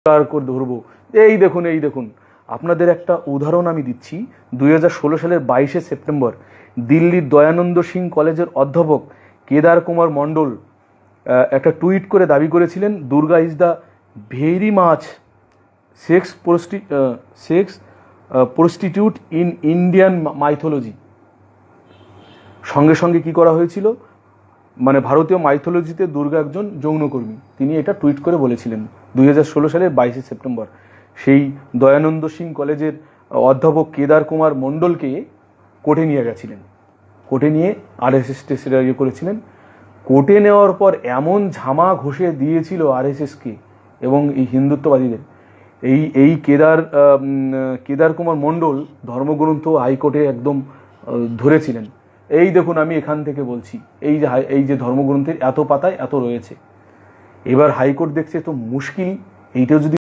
করে ধরবো। এই দেখুন আপনাদের একটা উদাহরণ আমি দিচ্ছি। 2016 সালের 22শে সেপ্টেম্বর দিল্লির দয়ানন্দ সিং কলেজের অধ্যাপক কেদার কুমার মণ্ডল একটা টুইট করে দাবি করেছিলেন Durga is the very much sex prostitute in Indian mythology. সঙ্গে সঙ্গে কি করা হয়েছিল, মানে ভারতীয় মাইথোলজিতে দুর্গা একজন যৌনকর্মী, তিনি এটা টুইট করে বলেছিলেন 2016 সালের 22শে সেপ্টেম্বর। সেই দয়ানন্দ সিং কলেজের অধ্যাপক কেদার কুমার মণ্ডলকে কোর্টে নিয়ে গেছিলেন, কোর্টে নিয়ে আরএসএস করেছিলেন। কোর্টে নেওয়ার পর এমন ঝামা ঘষে দিয়েছিল আরএসএসকে এবং এই হিন্দুত্ববাদীদের। এই কেদার কুমার মণ্ডল ধর্মগ্রন্থ হাইকোর্টে একদম ধরেছিলেন। এই দেখুন আমি এখান থেকে বলছি, এই যে ধর্মগ্রন্থের এত পাতায় এত রয়েছে। এবার হাইকোর্ট দেখছে তো মুশকিল, এইটাও যদি